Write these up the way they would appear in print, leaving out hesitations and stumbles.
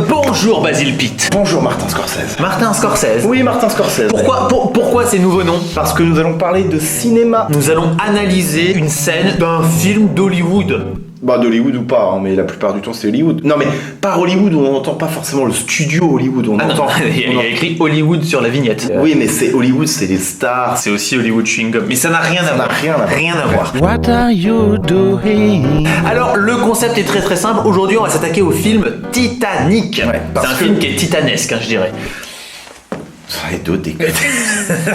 Bonjour Basil Pitt. Bonjour Martin Scorsese. Martin Scorsese. Oui, Martin Scorsese. Pourquoi ces nouveaux noms? Parce que nous allons parler de cinéma. Nous allons analyser une scène d'un film d'Hollywood. Bah d'Hollywood ou pas, hein, mais la plupart du temps c'est Hollywood. Non mais pas Hollywood où on n'entend pas forcément le studio Hollywood, on entend... Il y a écrit Hollywood sur la vignette. Oui mais c'est Hollywood, c'est les stars. C'est aussi Hollywood Chewing Gum, mais ça n'a rien à voir. Rien à voir. What are you doing? Alors le concept est très simple. Aujourd'hui on va s'attaquer au film Titanic. Ouais, c'est un film qui est titanesque, hein, je dirais.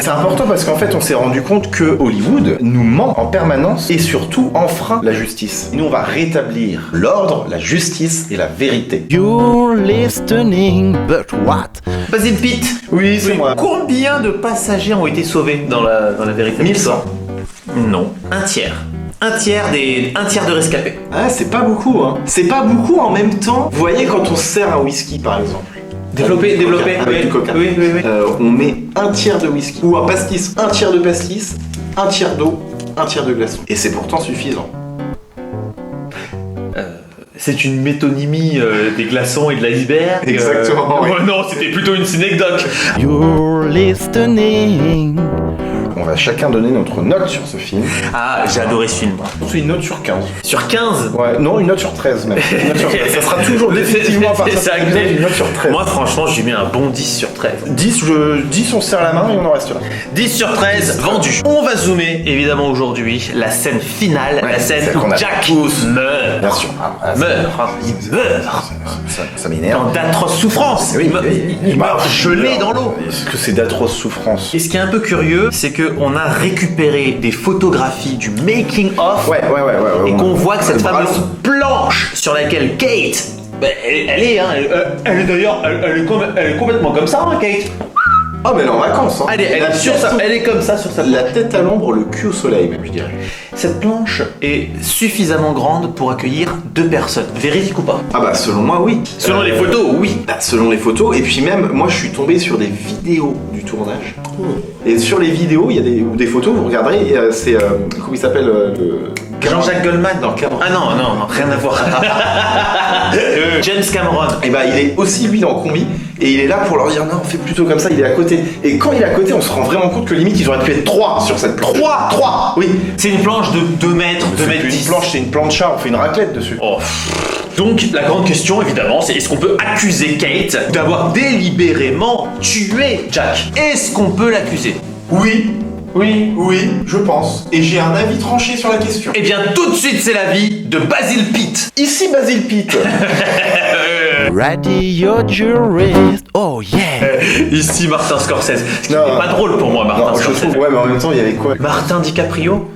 C'est important parce qu'en fait on s'est rendu compte que Hollywood nous ment en permanence et surtout enfreint la justice. Nous on va rétablir l'ordre, la justice et la vérité. You're listening, but what? Basil Pitt. Oui, c'est moi. Combien de passagers ont été sauvés dans la véritable 1100. Non, un tiers. Un tiers de rescapés. Ah c'est pas beaucoup hein. C'est pas beaucoup en même temps. Vous voyez quand on sert un whisky par exemple. Développer. Avec du coca. Oui. On met un tiers de whisky ou un pastis, un tiers de pastis, un tiers d'eau, un tiers de glaçon. Et c'est pourtant suffisant. C'est une métonymie des glaçons et de l'iceberg. Exactement, oui. Oh non, c'était plutôt une synecdoque. You're listening. On va chacun donner notre note sur ce film. Ah, j'ai adoré ce film. C'est une note sur 15. Sur 15. Ouais, non, une note sur 13 même. Une note sur 13. Ça sera toujours définitivement à partir de l'épisode une note sur 13. Moi, franchement, j'ai mis un bon 10 sur 13. 10, on serre la main et on en reste là. 10 sur 13, vendu. On va zoomer, évidemment, aujourd'hui, la scène finale, Ouais, la scène celle qu'on où a Jack tous. meurt. Bien sûr. Il meurt. Ça m'énerve. Dans d'atroces souffrances. Oui, il meurt gelé dans l'eau. Est-ce que c'est d'atroces souffrances? Et ce qui est un peu curieux, c'est qu'on a récupéré des photographies du making of Ouais. et qu'on voit que cette Le bras fameuse planche sur laquelle Kate, elle est d'ailleurs, elle est complètement comme ça, hein, Kate. Ah, mais elle est en vacances, hein. Elle est comme ça sur sa La tête à l'ombre, le cul au soleil, même, je dirais. Cette planche est suffisamment grande pour accueillir 2 personnes. Véridique ou pas? Ah bah selon moi oui. Selon les photos, oui. Bah, selon les photos, et puis même moi je suis tombé sur des vidéos du tournage. Et sur les vidéos, il y a des photos, vous regarderez, c'est comment il s'appelle le Jean-Jacques Goldman. Non, Cameron. Ah non, rien à voir. James Cameron. Et bah il est aussi lui dans le combi et il est là pour leur dire non, fais plutôt comme ça, il est à côté. Et quand il est à côté, on se rend vraiment compte que limite ils auraient pu être 3 sur cette planche. 3 Oui. C'est une planche de 2 mètres, 2 C'est mètres plus 10. une planche, c'est une plancha, on fait une raclette dessus. Oh. Donc la grande question évidemment c'est est-ce qu'on peut accuser Kate d'avoir délibérément tué Jack? Est-ce qu'on peut l'accuser? Oui, je pense. Et j'ai un avis tranché sur la question. Eh bien tout de suite c'est l'avis de Basil Pitt. Ici Basil Pitt. Ready your jurist. Oh yeah. Ici Martin Scorsese. Ce qui Non. n'est pas drôle pour moi Martin Non, je Scorsese. trouve, ouais, mais en même temps, il y avait quoi? Martin DiCaprio.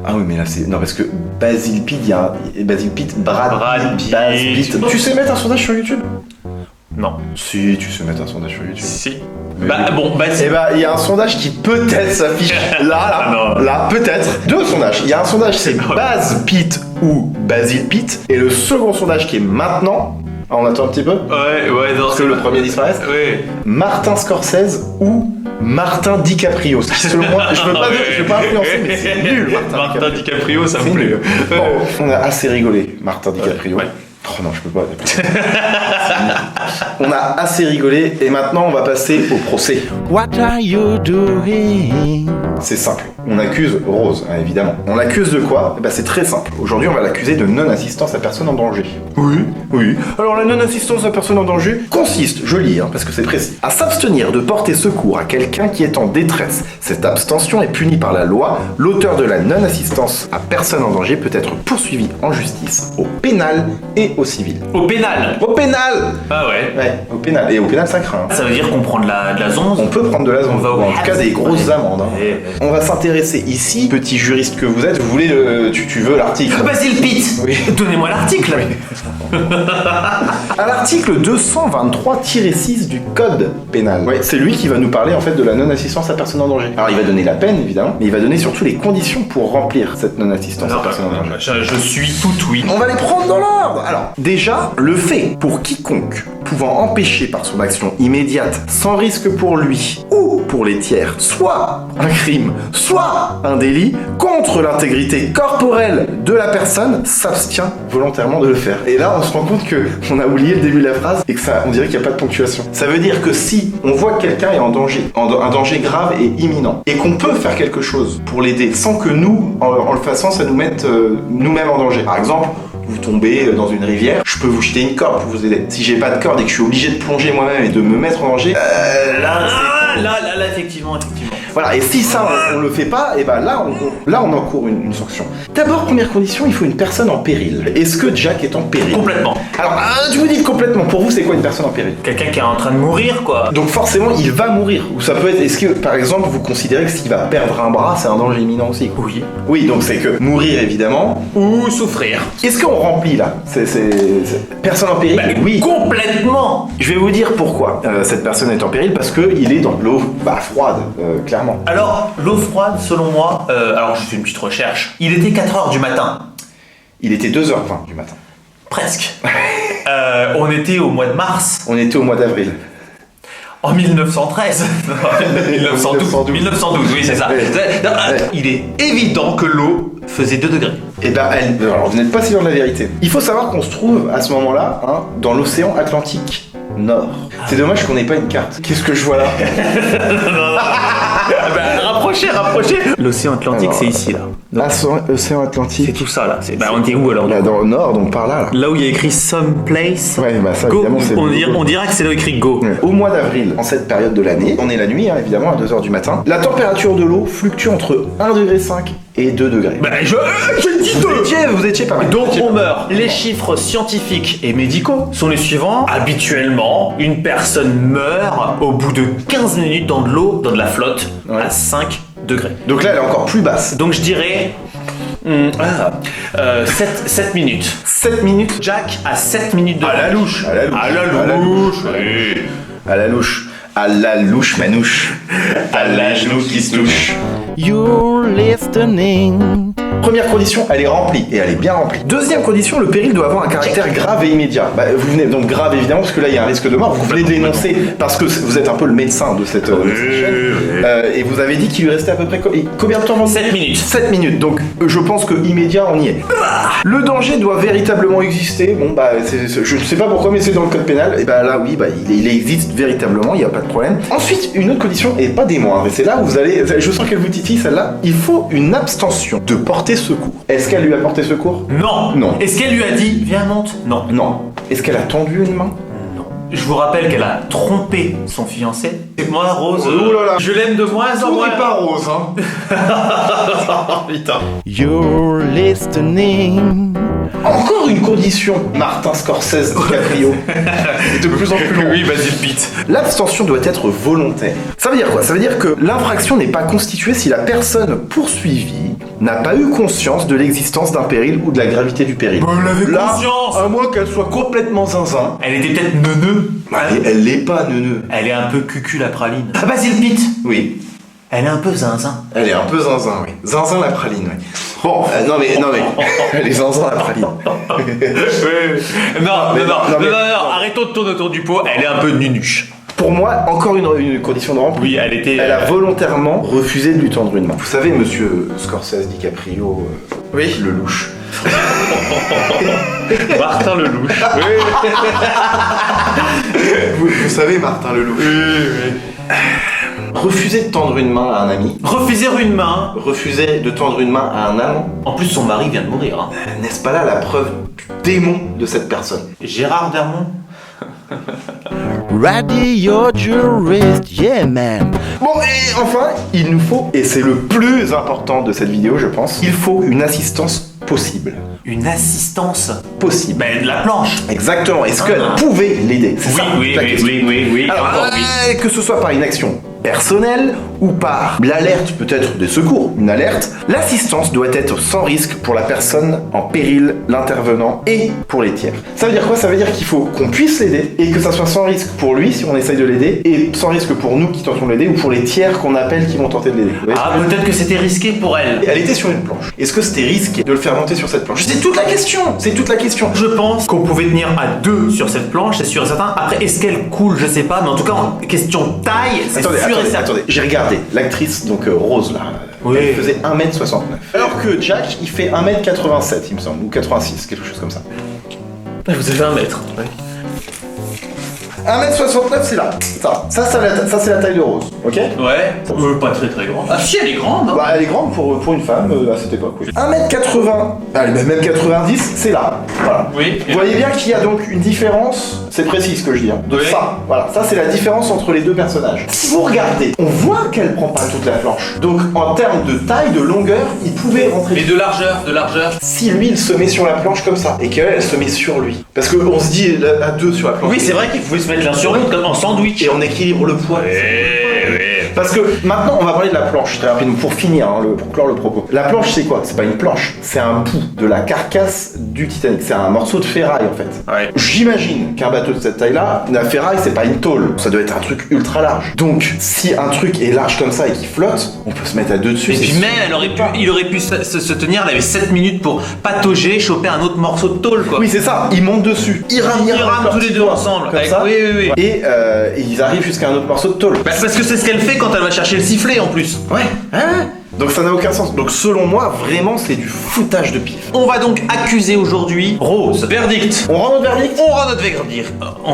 Ah oui, mais là c'est. Non, parce que Basil Pitt, il y a Basil Pitt, Brad Pitt. Pitt. Tu sais mettre un sondage sur YouTube? Non. Si, tu sais mettre un sondage sur YouTube. Si. Mais Bah oui. bon, bah Eh bah, il y a un sondage qui peut-être s'affiche Non. là, peut-être. 2 sondages. Il y a un sondage, c'est Baz Pitt ou Basil Pitt. Et le second sondage qui est maintenant. Ah, on attend un petit peu? Ouais, non, Parce que le premier disparaisse. Ouais. Martin Scorsese ou Martin DiCaprio. Selon moi, je veux pas influencer, mais c'est nul, Martin DiCaprio, ça me C'est plaît. nul. Bon, on a assez rigolé, Martin DiCaprio. Ouais. Oh non, je peux pas. On a assez rigolé et maintenant on va passer au procès. What are you doing? C'est simple. On accuse Rose, hein, évidemment. On l'accuse de quoi? Eh ben, c'est très simple. Aujourd'hui, on va l'accuser de non-assistance à personne en danger. Oui. Alors, la non-assistance à personne en danger consiste, je lis, parce que c'est précis, à s'abstenir de porter secours à quelqu'un qui est en détresse. Cette abstention est punie par la loi. L'auteur de la non-assistance à personne en danger peut être poursuivi en justice, au pénal et au civil. Au pénal. Au pénal! Ah ouais. Ouais, au pénal. Et au pénal, ça craint. Ça veut dire qu'on prend de la zonze. On peut prendre de la zone, On va au ou en tout cas des grosses amendes. Ouais. On va s'intéresser ici, petit juriste que vous êtes, vous voulez tu veux l'article. Basil Pitt. Oui. Donnez-moi l'article. À l'article 223-6 du code pénal. Ouais, c'est lui qui va nous parler en fait de la non-assistance à personne en danger. Alors il va donner la peine évidemment, mais il va donner surtout les conditions pour remplir cette non-assistance à personne en danger. Je suis tout oui. On va les prendre dans l'ordre. Alors, déjà, le fait pour quiconque pouvant empêcher par son action immédiate, sans risque pour lui ou pour les tiers, soit un crime, soit un délit contre l'intégrité corporelle de la personne, s'abstient volontairement de le faire. Et là, on se rend compte que on a oublié le début de la phrase et que ça, on dirait qu'il n'y a pas de ponctuation. Ça veut dire que si on voit que quelqu'un est en danger, un danger grave et imminent, et qu'on peut faire quelque chose pour l'aider sans que nous, en le faisant, ça nous mette nous-mêmes en danger. Par exemple, vous tombez dans une rivière, je peux vous jeter une corde pour vous aider. Si j'ai pas de corde et que je suis obligé de plonger moi-même et de me mettre en danger, Là, effectivement. voilà, et si ça on le fait pas, et ben là on encourt une sanction. D'abord, première condition, il faut une personne en péril. Est-ce que Jack est en péril? Complètement. Alors, tu me dis complètement, pour vous c'est quoi une personne en péril? Quelqu'un qui est en train de mourir, quoi. Donc forcément il va mourir, ou ça peut être, est-ce que par exemple vous considérez que s'il va perdre un bras c'est un danger imminent aussi quoi? Oui. Oui, donc c'est que mourir évidemment. Ou souffrir. Est-ce qu'on remplit là personne en péril? Oui. Complètement. Je vais vous dire pourquoi cette personne est en péril, parce qu'il est dans de l'eau froide, clairement. Alors, l'eau froide, selon moi, alors j'ai fait une petite recherche, il était 4h du matin. Il était 2h20 du matin. Presque. On était au mois de mars, On était au mois d'avril. en 1913. 1912, oui, c'est ça. Il est évident que l'eau faisait 2 degrés. Et ben, alors vous n'êtes pas si loin de la vérité. Il faut savoir qu'on se trouve à ce moment-là dans l'océan Atlantique Nord. C'est dommage qu'on n'ait pas une carte. Qu'est-ce que je vois là? Rapprochez. L'océan Atlantique, Alors, c'est ici, là. Océan Atlantique. C'est tout ça, là. On était où, alors? Là, dans le nord, donc par là. Là où il y a écrit some place. Ouais, bah ça, Go. évidemment, c'est On dirait que c'est là où il y a écrit go. Ouais. Au mois d'avril, en cette période de l'année, on est la nuit, évidemment, à 2h du matin. La température de l'eau fluctue entre 1,5 degré et 2 degrés. Je dis Vous étiez pas mal. Donc on meurt. Les chiffres scientifiques et médicaux sont les suivants. Habituellement, une personne meurt au bout de 15 minutes dans de l'eau, dans de la flotte, à 5 degrés. Donc là, elle est encore plus basse. Donc je dirais 7 minutes. 7 minutes. Jack a 7 minutes de À la louche. À la louche. Oui. À la louche. À la louche, manouche. À la genou qui se touche. You're listening. Première condition, elle est remplie, et elle est bien remplie. Deuxième condition, le péril doit avoir un caractère grave et immédiat. Vous venez donc grave évidemment, parce que là il y a un risque de mort. Vous venez de l'énoncer parce que vous êtes un peu le médecin de cette chaîne. Et vous avez dit qu'il lui restait à peu près combien de temps? 7 minutes. 7 minutes, donc je pense que immédiat on y est. Le danger doit véritablement exister. Bon je ne sais pas pourquoi, mais c'est dans le code pénal. Et là oui, il existe véritablement, il n'y a pas de problème. Ensuite, une autre condition, et pas des moindres, et c'est là où vous allez, je sens qu'elle vous titille celle-là, il faut une abstention de porter secours. Est-ce qu'elle lui a porté secours? Non. Non. Est-ce qu'elle lui a dit viens monte? Non. Non. Est-ce qu'elle a tendu une main? Non. Je vous rappelle qu'elle a trompé son fiancé. Et moi, Rose, Oh là là. je l'aime de moins en moins. Rose, Putain. You're listening. Encore une condition, Martin Scorsese DiCaprio. Et de plus en plus long. Oui, vas-y, vite. L'abstention doit être volontaire. Ça veut dire quoi? Ça veut dire que l'infraction n'est pas constituée si la personne poursuivie n'a pas eu conscience de l'existence d'un péril ou de la gravité du péril. elle avait Là, conscience. à moins qu'elle soit complètement zinzin. Elle était peut-être neuneux. Elle l'est pas, neuneu. Elle est un peu cucu la praline. Ah, Basile Pitt. Oui. Elle est un peu zinzin. Elle est un peu zinzin, oui. Zinzin la praline, oui. Bon, non mais, elle est zinzin la praline. Non, arrêtons de tourner autour du pot. Elle est un peu nunuche. Pour moi, encore une condition de rempli. Oui, elle était. Elle a volontairement refusé de lui tendre une main. Vous savez, monsieur Scorsese DiCaprio, Oui. le louche. Martin Lelouch. Vous savez, Martin Lelouch. Refuser de tendre une main à un ami. Refuser une main. Refuser de tendre une main à un amant. En plus, son mari vient de mourir. Hein. N'est-ce pas là la preuve du démon de cette personne? Gérard Darmon. Ready your jurist, yeah man. Bon, et enfin, il nous faut, et c'est le plus important de cette vidéo, je pense, il faut une assistance possible. Une assistance. Possible. Ben, de la planche. Exactement. Est-ce qu'elle pouvait l'aider? C'est ça, la question. Oui. Alors, Encore oui. que ce soit par une action personnelle ou par l'alerte peut-être des secours, une alerte, l'assistance doit être sans risque pour la personne en péril, l'intervenant et pour les tiers. Ça veut dire quoi? Ça veut dire qu'il faut qu'on puisse l'aider et que ça soit sans risque pour lui si on essaye de l'aider et sans risque pour nous qui tentons de l'aider ou pour les tiers qu'on appelle qui vont tenter de l'aider. Ah, peut-être que c'était risqué pour elle. Elle était sur une planche. Est-ce que c'était risqué de le faire monter sur cette planche? C'est toute la question. C'est toute la question. Je pense qu'on pouvait tenir à 2 sur cette planche, c'est sûr et certain. Après, est-ce qu'elle coule? Je sais pas, mais en tout cas, en question taille, c'est sûr et certain. Attendez, j'ai regardé l'actrice, donc Rose là, Oui. elle faisait 1m69. Alors que Jack, il fait 1m87, il me semble, ou 86, quelque chose comme ça. Vous avez 1 mètre. Ouais. 1m69, c'est là. Ça c'est la taille de Rose, ok? Ouais. Pas très très grande. Ah si, elle est grande. Hein. Bah, elle est grande pour une femme à cette époque. Oui. 1m80, allez, même 90, c'est là. Voilà. Oui. Vous voyez bien qu'il y a donc une différence, c'est précis ce que je dis, hein, de Oui. ça. Voilà, ça c'est la différence entre les deux personnages. Si vous regardez, on voit qu'elle prend pas toute la planche. Donc en termes de taille, de longueur, il pouvait rentrer. Mais de largeur. Si lui il se met sur la planche comme ça et qu'elle se met sur lui, parce qu'on se dit à 2 sur la planche. Oui, c'est vrai qu'il pouvait se mettre l'un sur l'autre comme en sandwich. Et on équilibre le poids. Parce que maintenant, on va parler de la planche, très rapidement, pour finir, hein, pour clore le propos. La planche, c'est quoi? C'est pas une planche, c'est un bout de la carcasse du Titanic. C'est un morceau de ferraille, en fait. Ouais. J'imagine qu'un bateau de cette taille-là, la ferraille, c'est pas une tôle. Ça doit être un truc ultra large. Donc, si un truc est large comme ça et qui flotte, on peut se mettre à 2 dessus. Et puis même, il aurait pu se tenir, il avait 7 minutes pour patauger, choper un autre morceau de tôle, quoi. Oui, c'est ça. Ils montent dessus. Ils rament tous les deux ensemble. Comme Avec- ça. Oui. Et ils arrivent jusqu'à un autre morceau de tôle. Bah, parce que c'est ce qu'elle fait quand elle va chercher le sifflet en plus. Ouais. Donc ça n'a aucun sens. Donc selon moi, vraiment, c'est du foutage de pif. On va donc accuser aujourd'hui Rose. Verdict. On rend notre verdict. On rend notre verdict. On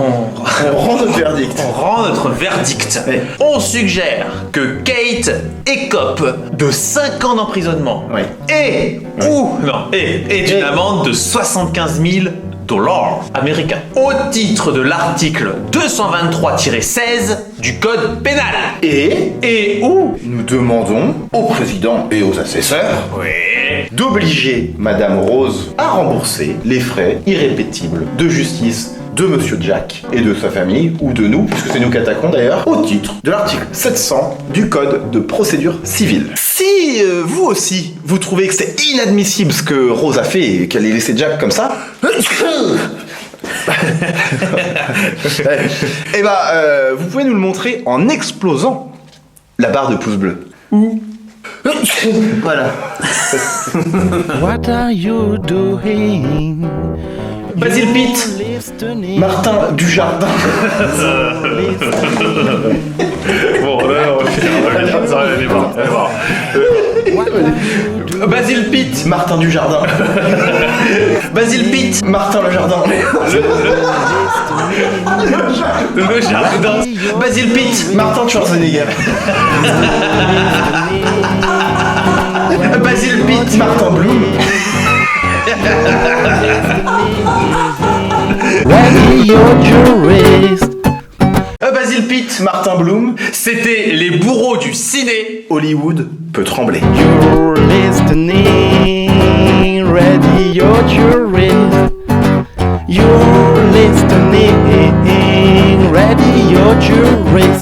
rend notre verdict. On rend notre verdict. Ouais. On suggère que Kate écope de 5 ans d'emprisonnement. Ouais. Et une amende de 75 000 $ américains. Au titre de l'article 223-16 du code pénal. Et où Nous demandons au président et aux assesseurs d'obliger Madame Rose à rembourser les frais irrépétibles de justice de Monsieur Jack et de sa famille, ou de nous, puisque c'est nous qui attaquons d'ailleurs, au titre de l'article 700 du Code de procédure civile. Si vous aussi, vous trouvez que c'est inadmissible ce que Rose a fait et qu'elle ait laissé Jack comme ça, et vous pouvez nous le montrer en explosant la barre de pouce bleu. Voilà. What are you doing? Basile Pitt. Listening. Martin Dujardin. Bon, elle est morte. What are you doing? Basile Pitt. Martin Dujardin. Basile Pitt. Martin le Jardin. Le jardin. Basile Pitt. Martin Schwarzenegger. Basile Pitt. Martin Bloom. Ready your jurist. Basile Pitt. Martin Bloom. C'était les bourreaux du ciné. Hollywood peut trembler. You're listening. Ready your jurist. You're listening. Ready your jurist.